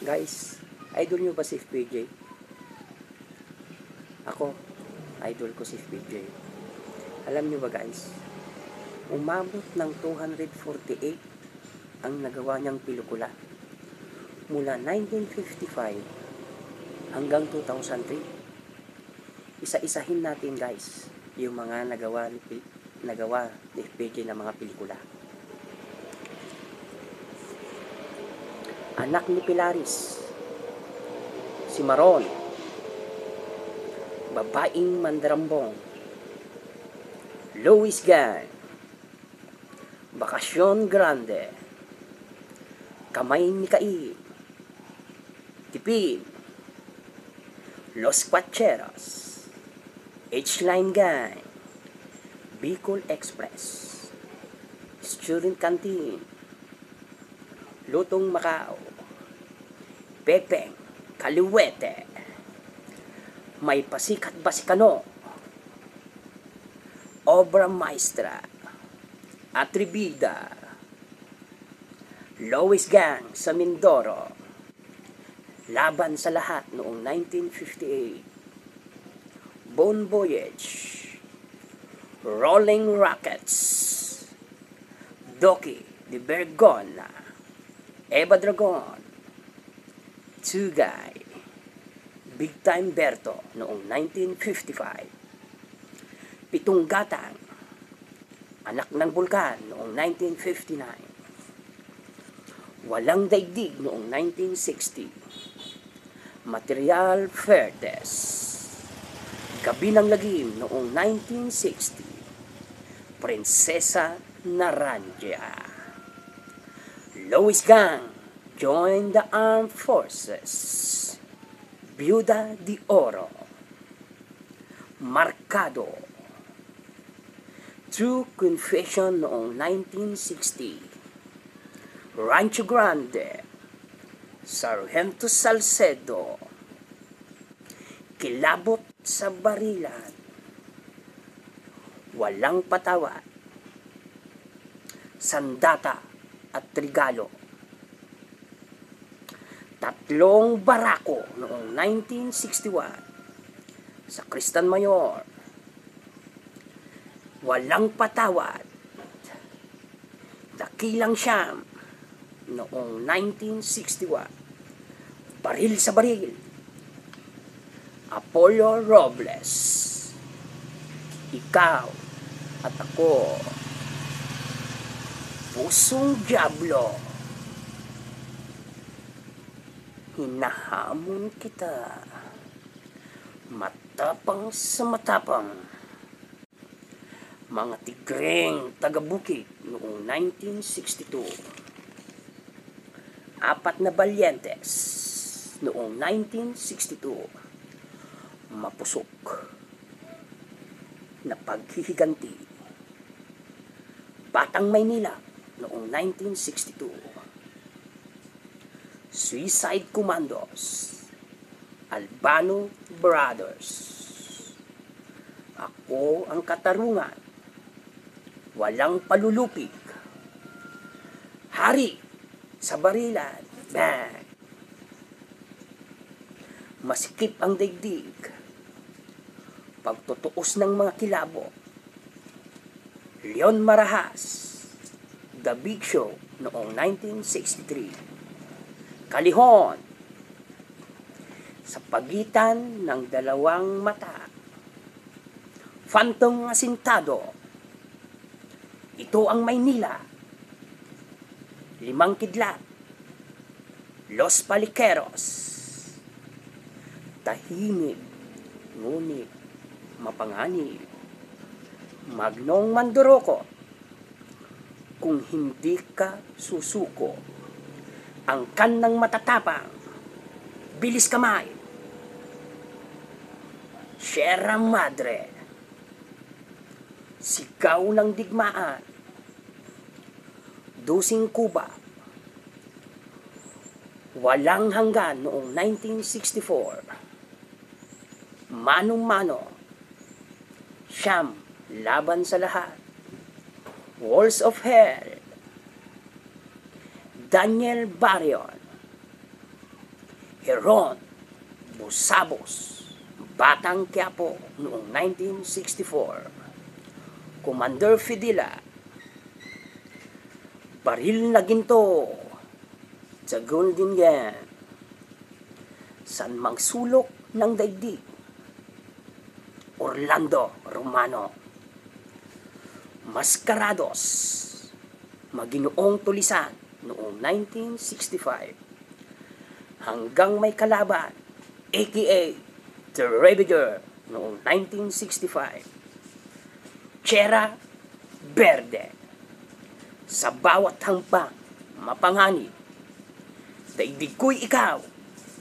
Guys, idol nyo ba si FPJ? Ako, idol ko si FPJ. Alam nyo ba guys, umabot ng 248 ang nagawa niyang pelikula. Mula 1955 hanggang 2003. Isa-isahin natin guys, yung mga nagawa ni FPJ na mga pelikula. Anak ni Pilaris, si Maron, Babaeng Mandarambong, Louis Gang, Bakasyon Grande, Kamay ni Cain, Tipin, Los Cuacheros, H-Line Gang, Bicol Express, Student Canteen, Lutong Macau, Pepeng Kaliwete, May Pasikat Basikano, Obra Maestra, Atribida, Louis Gang sa Mindoro, Laban sa Lahat noong 1958, Bon Voyage, Rolling Rockets, Doki de Bergona, Eva Dragon, Tugay, Big Time Berto noong 1955, Pitong Gatang, Anak ng Bulkan noong 1959, Walang Daigdig noong 1960, Material Verdes, Gabi ng Lagim noong 1960, Prinsesa Naranja. Louis Gang, Join the Armed Forces, Byuda de Oro, Marcado, True Confession noong 1960, Rancho Grande, Sargento Salcedo, Kilabot sa Barilan, Walang Patawad, Sandata at Trigalo, Tatlong Barako noong 1961, Sakristan Mayor, Walang Patawad, Dakilang Siyam noong 1961, Baril sa Baril, Apollo Robles, Ikaw at Ako, Pusong Diablo, Hinahamon Kita, Matapang sa Matapang, Mga Tigreng Taga-Bukid noong 1962, Apat na Balyentes noong 1962, Mapusok na Paghihiganti, Batang Maynila noong 1962, Suicide Commandos, Albano Brothers, Ako ang Katarungan, Walang Palulupig, Hari sa Barilan, Bang, Masikip ang Daigdig, Pagtutuos ng Mga Kilabo, Leon Marahas, The Big Show noong 1963, Kalihon, Sa Pagitan ng Dalawang Mata, Phantom Asintado, Ito ang Maynila, Limang Kidlat, Los Paliqueros, Tahimik ngunit mapanganib, Magnong Manduroko, Kung Hindi Ka Susuko, Angkan ng Matatapang, Bilis Kamay, Sierra Madre, Sigaw ng Digmaan, Dusing Kuba, Walang Hanggan noong 1964, Manong-Mano, Siyam, Laban sa Lahat, Walls of Hell, Daniel Barrion, Heron Busabos, Batang Quiapo noong 1964. Commander Fidila, Baril na Ginto sa Golden Yan, San Mangsulok ng Daigdig, Orlando Romano, Mascarados, Maginoong Tulisan noong 1965, Hanggang May Kalaban, aka The Ravager noong 1965, Tierra Verde, Sa Bawat Hampang Mapanganib, Daigdig Ko'y Ikaw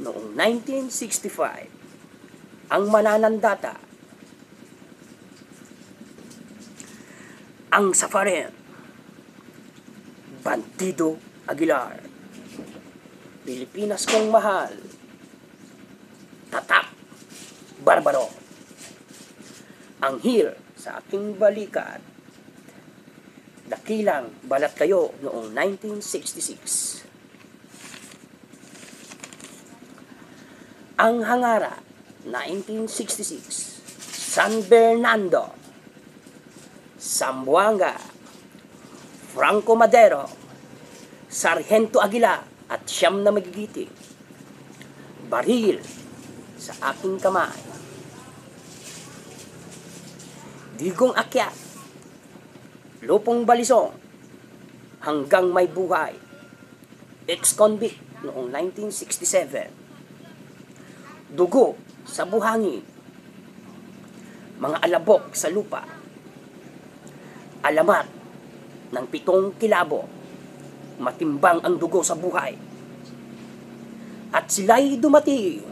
noong 1965, Ang Mananandata, Ang Safarin, Bandido Aguilar, Pilipinas Kong Mahal, Tatak, Barbaro, Anghel sa Aking Balikat, Dakilang Balat Kayo noong 1966. Ang Hangara, 1966. San Bernardo, Zamboanga, Franco Madero, Sargento Aguila at Siyam na Magigiting, Baril sa Aking Kamay, Digong Akyat, Lupong Balisong, Hanggang May Buhay, Ex-Convict noong 1967, Dugo sa Buhangin, Mga Alabok sa Lupa, Alamat ng 7 Kilabo, Matimbang ang Dugo sa Buhay, At Sila'y Dumating,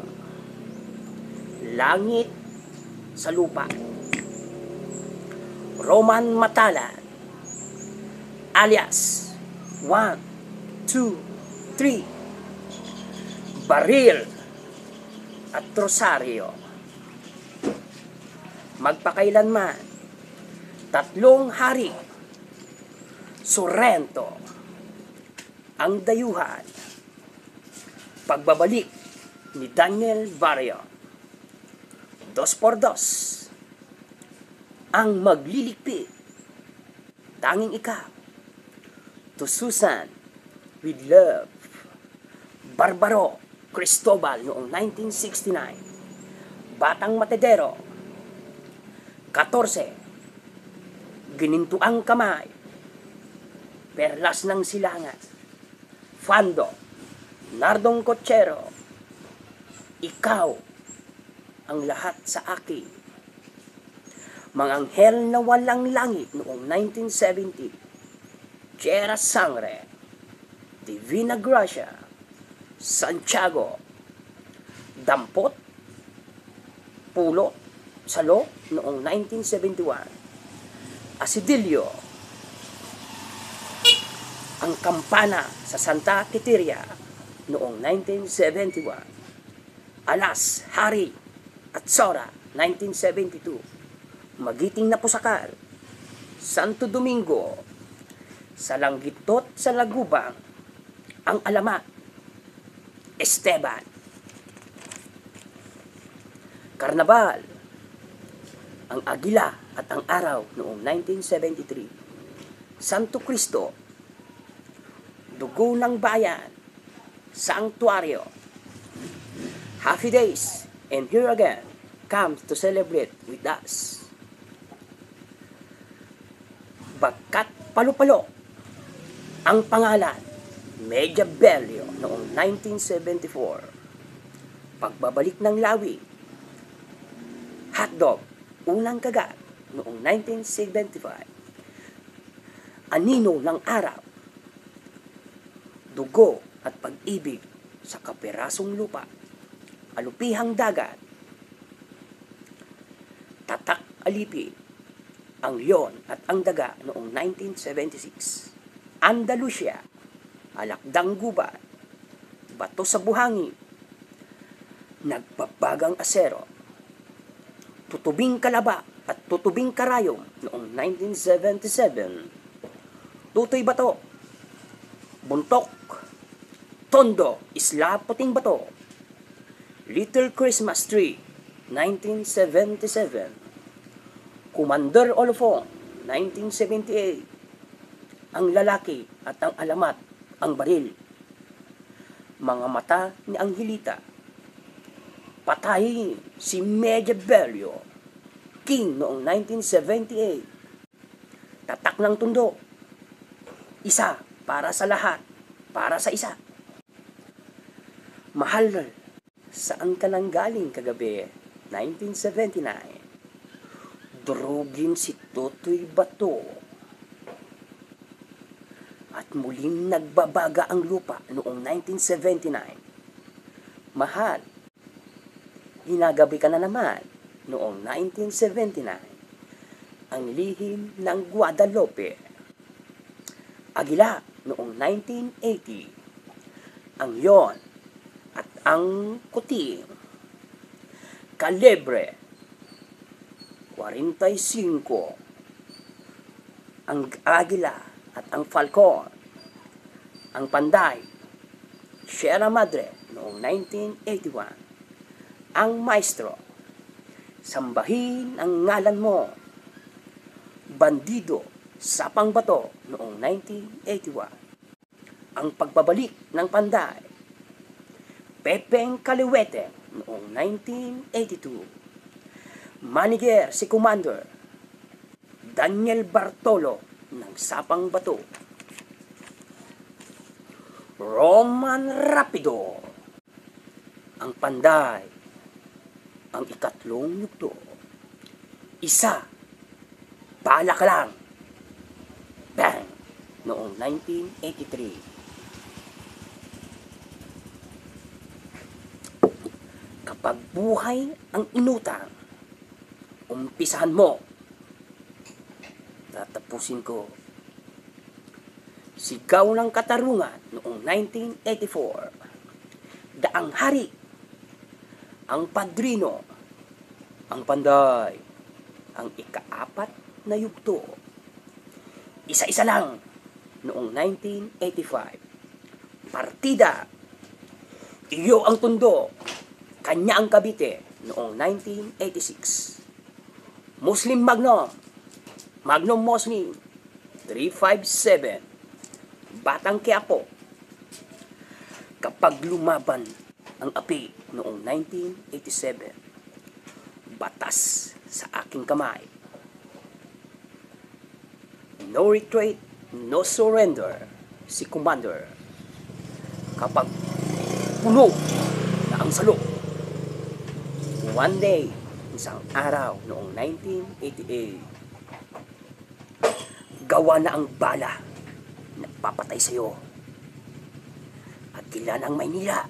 Langit sa Lupa, Roman Matalan, alias 1, 2, 3, Baril at Rosario, Magpakailanman, Tatlong Hari, Sorrento, Ang Dayuhan, Pagbabalik ni Daniel Barrio, 2x2, Ang Magliligpit, Tanging Ikaw, To Susan with Love, Barbaro Cristobal noong 1969, Batang Matedero, 14, Ginintuang Kamay, Perlas ng Silangan, Fando, Nardong Cochero, Ikaw ang Lahat sa Akin, Mga Anghel na Walang Langit noong 1970, Tierra Sangre, Divina Gracia, Santiago, Dampot, Pulo, Salo noong 1971, Asidilio, Ang Kampana sa Santa Quiteria noong 1971, Alas, Hari at Sora 1972, Magiting na Pusakal, Santo Domingo, Salanggitot sa Lagubang, Ang Alamat, Esteban, Karnabal, Ang Agila at ang Araw noong 1973, Santo Cristo, Dugo ng Bayan, Sanctuario, Happy Days, and Here Again comes to celebrate with us. Bagkat Palo-Palo, Ang Pangalan, Medya Bello noong 1974, Pagbabalik ng Lawi, Hotdog, Unang Kagat noong 1975, Anino ng Araw, Dugo at Pag-ibig sa Kapirasong Lupa, Alupihang Dagat, Tatak Alipi, Ang Leon at ang Daga noong 1976, Andalusia, Alakdang Gubat, Bato sa Buhangin, Nagbabagang Asero, Tutubing Kalaba at Tutubing Karayom noong 1977, Tutoy Bato, Buntok, Tondo, Isla Puting Bato, Little Christmas Tree, 1977. Commander Olofong, 1978. Ang lalaki at ang alamat, ang baril. Mga mata ni Angelita. Patayin si Medjabelio, King noong 1978. Tatak ng tundo. Isa para sa lahat, para sa isa. Mahal, saan ka nang galing kagabi? 1979. Durugin si Totoy Bato. At muling nagbabaga ang lupa noong 1979. Mahal, ginagabi ka na naman noong 1979. Ang lihim ng Guadalupe. Agila noong 1980. Ang Yon at ang Kuting. Calibre 45. Ang Agila at ang Falcon. Ang Panday, Sierra Madre noong 1981. Ang Maestro, Sambahin ang ngalan mo. Bandido, Sapang Bato noong 1981. Ang Pagbabalik ng Panday, Pepeng Kaliwete noong 1982. Manager si Commander Daniel Bartolo ng Sapang Bato. Roman Rapido, ang Panday, ang ikatlong yugto. Isa, bala ka lang. Bang! Noong 1983. Kapag buhay ang inutang, umpisahan mo. Tatapusin ko. Sigaw ng Katarungan noong 1984. Daang Hari, ang Padrino, ang Panday, ang ikaapat na yugto. Isa-isa lang noong 1985. Partida, iyo ang Tundo, kanya ang Cavite noong 1986. Muslim Magnum, Magnum Muslim 357. Batang Quiapo. Kapag lumaban ang api noong 1987, batas sa aking kamay. No retreat, no surrender, si Commander. Kapag puno na ang salok, one day, isang araw noong 1988, gawa na ang bala. Nagpapatay sa'yo. At ilan ang Maynila.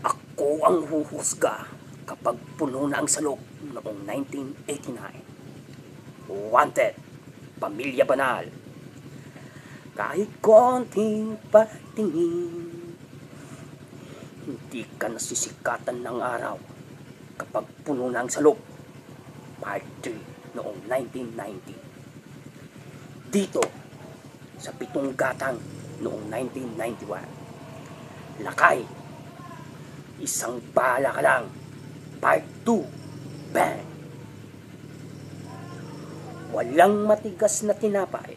Ako ang huhusga kapag puno na ang salok noong 1989. Wanted, Pamilya Banal. Kahit konting patingin, hindi ka nasisikatan ng araw kapag puno na ang salok. Part 3 noong 1990. Dito, sa Pitong Gatang noong 1991. Lakay, isang bala ka lang. Part 2, bang! Walang matigas na tinapay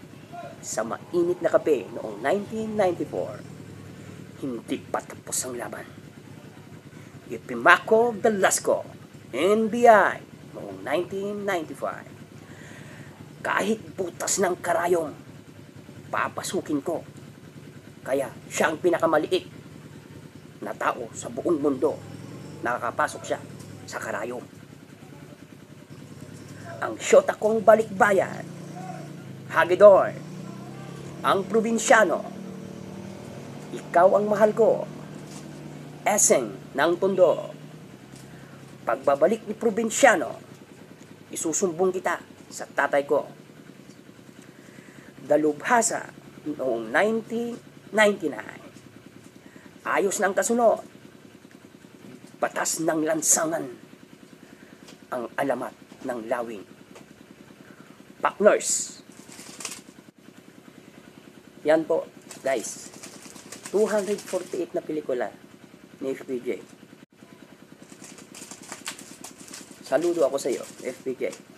sa mainit na kape noong 1994. Hindi pa tapos ang laban. Epimaco Velasco, NBI noong 1995. Kahit butas ng karayom, papasukin ko. Kaya siya ang pinakamaliit na tao sa buong mundo. Nakakapasok siya sa karayom. Ang syota kong balikbayan, Hagedorn, ang probinsyano, ikaw ang mahal ko, Eseng ng Tondo. Pagbabalik ni probinsyano, isusumbong kita sa tatay ko. Dalubhasa noong 1999. Ayos ng kasunod. Batas ng lansangan. Ang alamat ng lawing. Partners. Yan po, guys. 248 na pelikula ni FPJ. Saludo ako sa iyo, FPJ.